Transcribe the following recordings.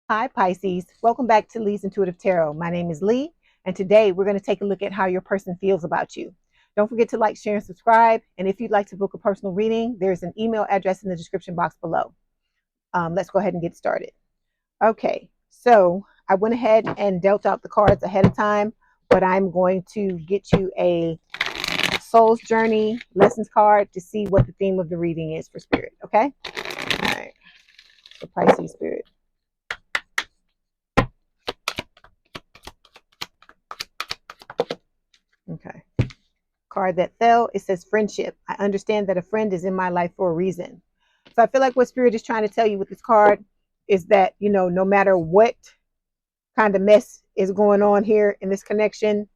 Hi, Pisces. Welcome back to Leigh's Intuitive Tarot. My name is Leigh, and today we're going to take a look at how your person feels about you. Don't forget to like, share, and subscribe. And if you'd like to book a personal reading, there's an email address in the description box below. Let's go ahead and get started. Okay, so I went ahead and dealt out the cards ahead of time, but I'm going to get you a Soul's Journey Lessons card to see what the theme of the reading is for Spirit, okay? All right, for Pisces Spirit. Okay. Card that fell, it says friendship. I understand that a friend is in my life for a reason. So I feel like what Spirit is trying to tell you with this card is that, no matter what kind of mess is going on here in this connection,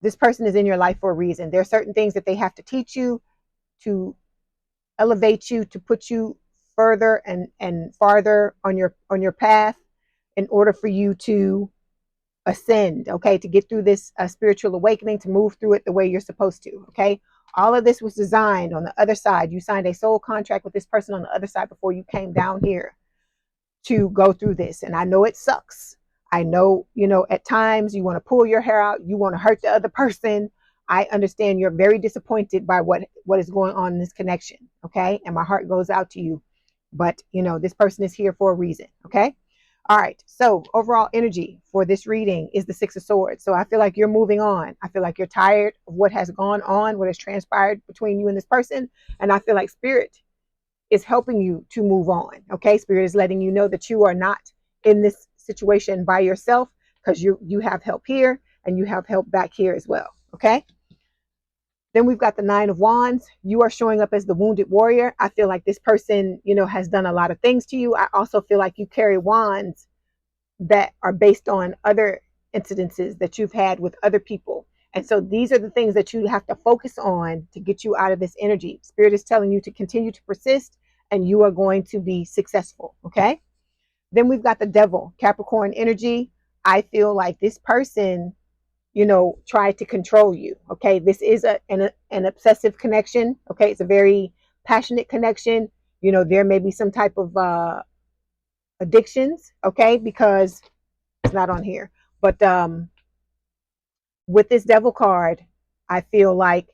this person is in your life for a reason. There are certain things that they have to teach you, to elevate you, to put you further and farther on your path in order for you to ascend, okay, to get through this spiritual awakening, to move through it the way you're supposed to, okay? All of this was designed on the other side. You signed a soul contract with this person on the other side before you came down here to go through this. And I know it sucks. I know, at times you want to pull your hair out, you want to hurt the other person. I understand you're very disappointed by what is going on in this connection, okay? And my heart goes out to you. But, this person is here for a reason, okay? All right, so overall energy for this reading is the Six of Swords. So I feel like you're moving on. I feel like you're tired of what has gone on, what has transpired between you and this person. And I feel like Spirit is helping you to move on, okay? Spirit is letting you know that you are not in this situation by yourself, because you have help here and you have help back here as well, okay? Then we've got the Nine of Wands. You are showing up as the wounded warrior. I feel like this person, has done a lot of things to you. I also feel like you carry wands that are based on other incidences that you've had with other people. And so these are the things that you have to focus on to get you out of this energy. Spirit is telling you to continue to persist and you are going to be successful, okay? Then we've got the Devil, Capricorn energy. I feel like this person try to control you, okay? This is an obsessive connection, okay? It's a very passionate connection. There may be some type of addictions, okay? Because it's not on here. But with this Devil card, I feel like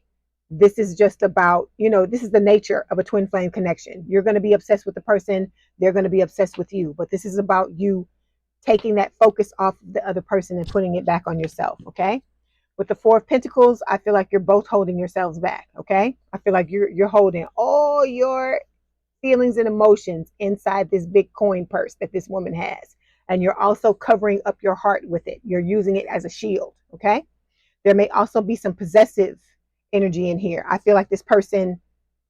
this is just about, this is the nature of a twin flame connection. You're going to be obsessed with the person. They're going to be obsessed with you. But this is about you taking that focus off the other person and putting it back on yourself, okay? With the Four of Pentacles, I feel like you're both holding yourselves back, okay? I feel like you're holding all your feelings and emotions inside this big coin purse that this woman has. And you're also covering up your heart with it. You're using it as a shield, okay? There may also be some possessive energy in here. I feel like this person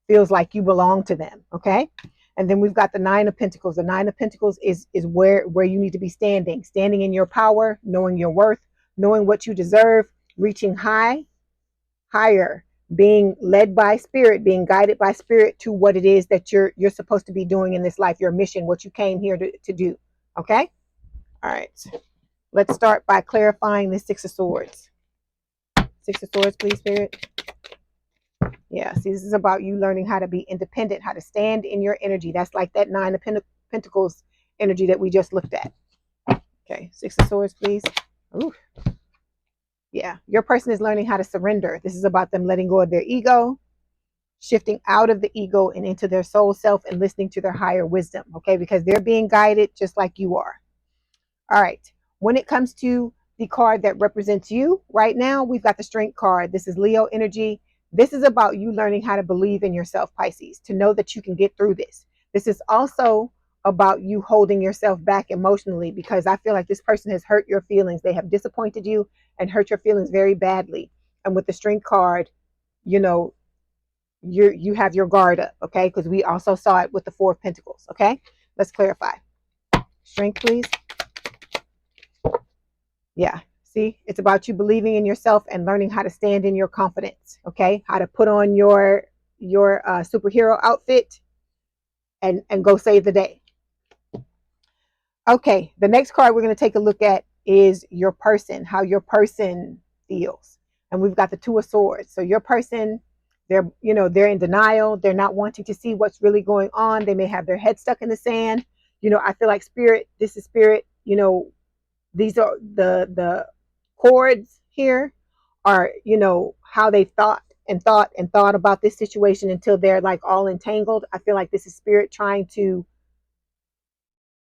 feels like you belong to them, okay? And then we've got the Nine of Pentacles. The Nine of Pentacles is where you need to be standing in your power, knowing your worth, knowing what you deserve, reaching higher, being led by Spirit, being guided by Spirit to what it is that you're supposed to be doing in this life, your mission, what you came here to do, okay? All right, let's start by clarifying the Six of Swords. Six of Swords, please, Spirit. Yeah, see, this is about you learning how to be independent, how to stand in your energy. That's like that Nine of Pentacles energy that we just looked at. Okay, Six of Swords, please. Ooh. Yeah, your person is learning how to surrender. This is about them letting go of their ego, shifting out of the ego and into their soul self and listening to their higher wisdom, okay? Because they're being guided just like you are. All right, when it comes to the card that represents you right now, we've got the Strength card. This is Leo energy. This is about you learning how to believe in yourself, Pisces, to know that you can get through this. This is also about you holding yourself back emotionally, because I feel like this person has hurt your feelings. They have disappointed you and hurt your feelings very badly. And with the Strength card, you have your guard up, okay? Because we also saw it with the Four of Pentacles, okay? Let's clarify. Strength, please. Yeah. See, it's about you believing in yourself and learning how to stand in your confidence, okay? How to put on your superhero outfit and go save the day. Okay, the next card we're going to take a look at is your person, how your person feels. And we've got the Two of Swords. So your person, they're in denial. They're not wanting to see what's really going on. They may have their head stuck in the sand. You know, I feel like spirit, this is spirit, you know, these are the chords here are, you know, how they thought and thought and thought about this situation until they're like all entangled. I feel like this is spirit trying to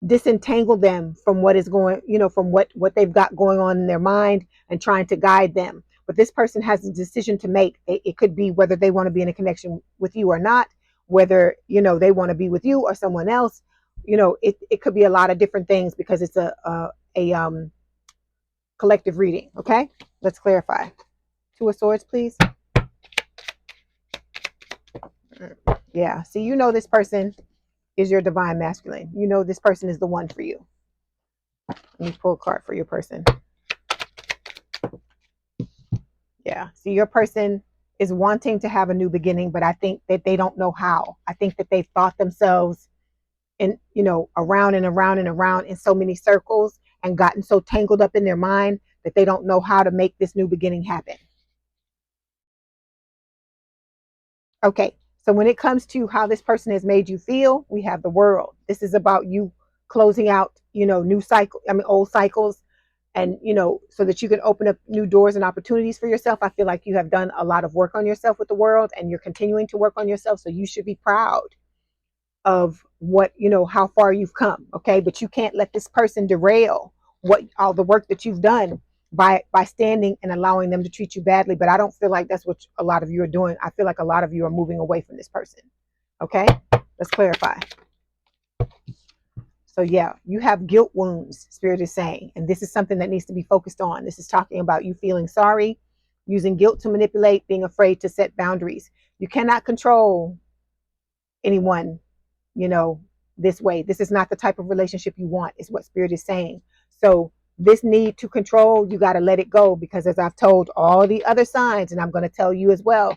disentangle them from what is going, you know, from what they've got going on in their mind and trying to guide them. But this person has a decision to make. It could be whether they want to be in a connection with you or not, whether, you know, they want to be with you or someone else. You know, it could be a lot of different things because it's a collective reading. Okay, let's clarify. Two of Swords, please. Yeah, see, you know, this person is your divine masculine. You know, this person is the one for you. Let me pull a card for your person. Yeah, see, your person is wanting to have a new beginning, but I think that they don't know how. I think that they've thought themselves in, you know, around and around and around in so many circles and gotten so tangled up in their mind that they don't know how to make this new beginning happen. Okay, so when it comes to how this person has made you feel, we have the World. This is about you closing out, you know, old cycles, and, you know, so that you can open up new doors and opportunities for yourself. I feel like you have done a lot of work on yourself with the World, and you're continuing to work on yourself. So you should be proud of what, you know, how far you've come. Okay, but you can't let this person derail what all the work that you've done by standing and allowing them to treat you badly. But I don't feel like that's what a lot of you are doing. I feel like a lot of you are moving away from this person. Okay, let's clarify. So yeah, you have guilt wounds, Spirit is saying, and this is something that needs to be focused on. This is talking about you feeling sorry, using guilt to manipulate, being afraid to set boundaries. You cannot control anyone, you know, this way. This is not the type of relationship you want, is what Spirit is saying. So this need to control, you got to let it go, because as I've told all the other signs, and I'm going to tell you as well,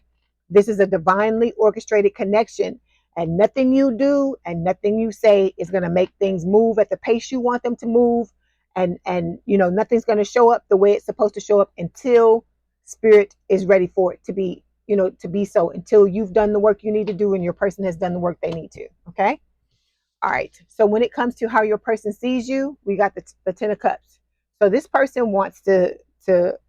this is a divinely orchestrated connection, and nothing you do and nothing you say is going to make things move at the pace you want them to move. And you know, nothing's going to show up the way it's supposed to show up until Spirit is ready for it to be, you know, to be so, until you've done the work you need to do and your person has done the work they need to. Okay. All right. So when it comes to how your person sees you, we got the Ten of Cups. So this person wants to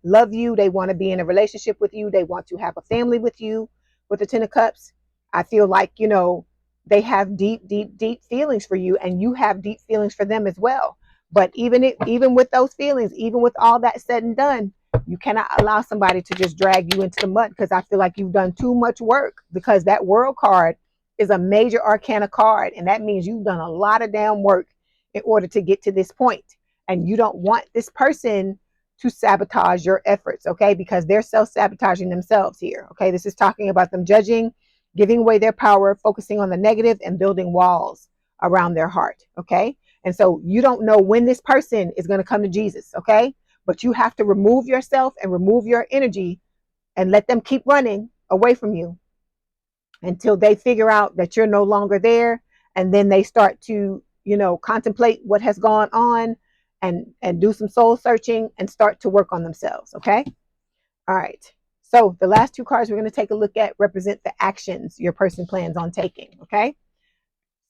love you. They want to be in a relationship with you. They want to have a family with you. With the Ten of Cups, I feel like, you know, they have deep, deep, deep feelings for you, and you have deep feelings for them as well. But even with those feelings, even with all that said and done, you cannot allow somebody to just drag you into the mud, because I feel like you've done too much work, because that World card is a major arcana card, and that means you've done a lot of damn work in order to get to this point. And you don't want this person to sabotage your efforts, okay? Because they're self-sabotaging themselves here, okay? This is talking about them judging, giving away their power, focusing on the negative, and building walls around their heart, okay? And so you don't know when this person is going to come to Jesus, okay? But you have to remove yourself and remove your energy and let them keep running away from you until they figure out that you're no longer there. And then they start to, you know, contemplate what has gone on and do some soul searching and start to work on themselves. Okay. All right. So the last two cards we're going to take a look at represent the actions your person plans on taking. Okay.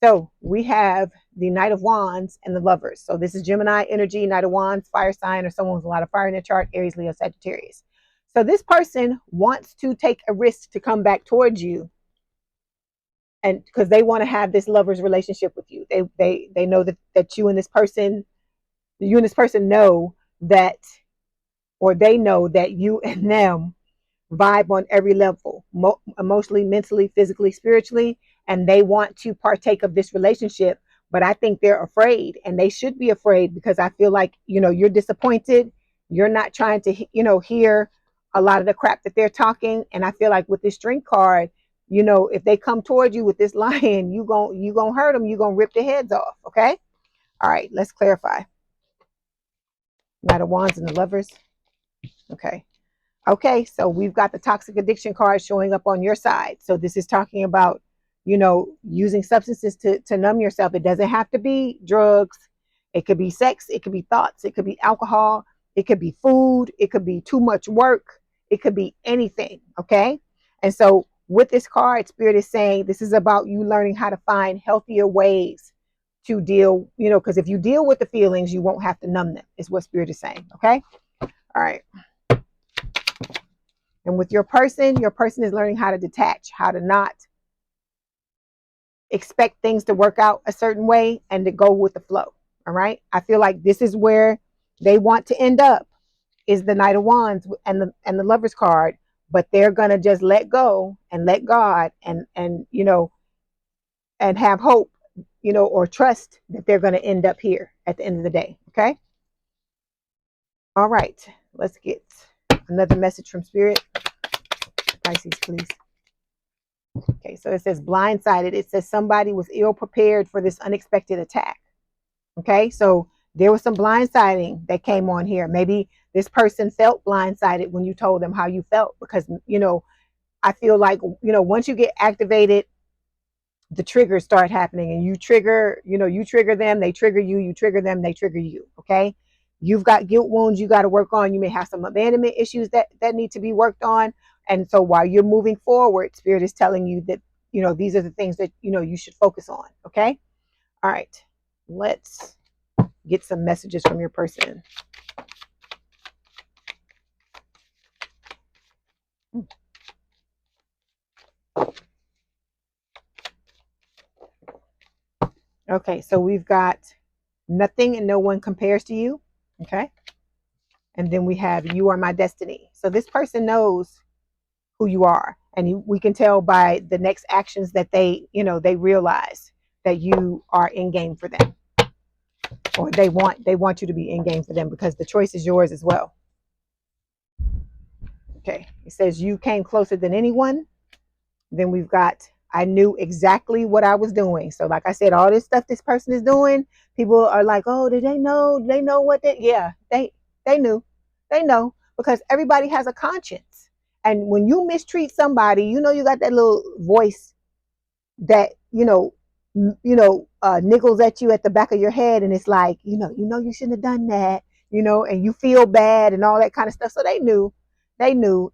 So we have the Knight of Wands and the Lovers. So this is Gemini energy, Knight of Wands, fire sign, or someone with a lot of fire in their chart, Aries, Leo, Sagittarius. So this person wants to take a risk to come back towards you, and because they want to have this lover's relationship with you. They know that you and this person know that, or they know that you and them vibe on every level, emotionally, mentally, physically, spiritually, and they want to partake of this relationship. But I think they're afraid, and they should be afraid, because I feel like, you know, you're disappointed. You're not trying to, you know, hear a lot of the crap that they're talking. And I feel like with this Strength card, you know, if they come toward you with this lion, you gonna hurt them. You gonna rip their heads off. Okay. All right. Let's clarify. Knight of Wands and the Lovers. Okay. Okay, so we've got the toxic addiction card showing up on your side. So this is talking about, you know, using substances to numb yourself. It doesn't have to be drugs. It could be sex. It could be thoughts. It could be alcohol. It could be food. It could be too much work. It could be anything, okay? And so with this card, Spirit is saying this is about you learning how to find healthier ways to deal, because if you deal with the feelings, you won't have to numb them, is what Spirit is saying. Okay. All right. And with your person is learning how to detach, how to not expect things to work out a certain way and to go with the flow. All right. I feel like this is where they want to end up, is the Knight of Wands and the Lover's card, but they're gonna just let go and let God and and have hope, or trust that they're gonna end up here at the end of the day. Okay. All right. Let's get another message from Spirit. Pisces, please. Okay, so it says blindsided. It says somebody was ill prepared for this unexpected attack. Okay, so there was some blindsiding that came on here. Maybe this person felt blindsided when you told them how you felt, because I feel like once you get activated, the triggers start happening, and you trigger them, they trigger you, you trigger them, they trigger you. Okay, you've got guilt wounds you got to work on. You may have some abandonment issues that need to be worked on. And so while you're moving forward, Spirit is telling you that these are the things that you should focus on. Okay. All right, let's get some messages from your person. Okay, so we've got nothing and no one compares to you. Okay. And then we have you are my destiny. So this person knows who you are, and we can tell by the next actions that they realize that you are in game for them, or they want you to be in game for them, because the choice is yours as well. Okay, it says you came closer than anyone. Then we've got I knew exactly what I was doing. So like I said, all this stuff this person is doing, people are like, oh, did they know? They know what they, yeah, they knew. They know, because everybody has a conscience. And when you mistreat somebody, you got that little voice that, niggles at you at the back of your head. And it's like, you shouldn't have done that, and you feel bad and all that kind of stuff. So they knew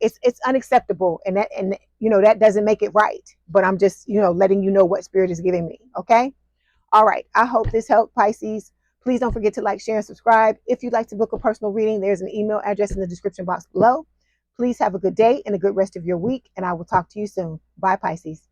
it's unacceptable. And that doesn't make it right. But I'm just, letting you know what Spirit is giving me. Okay. All right. I hope this helped, Pisces. Please don't forget to like, share, and subscribe. If you'd like to book a personal reading, there's an email address in the description box below. Please have a good day and a good rest of your week, and I will talk to you soon. Bye, Pisces.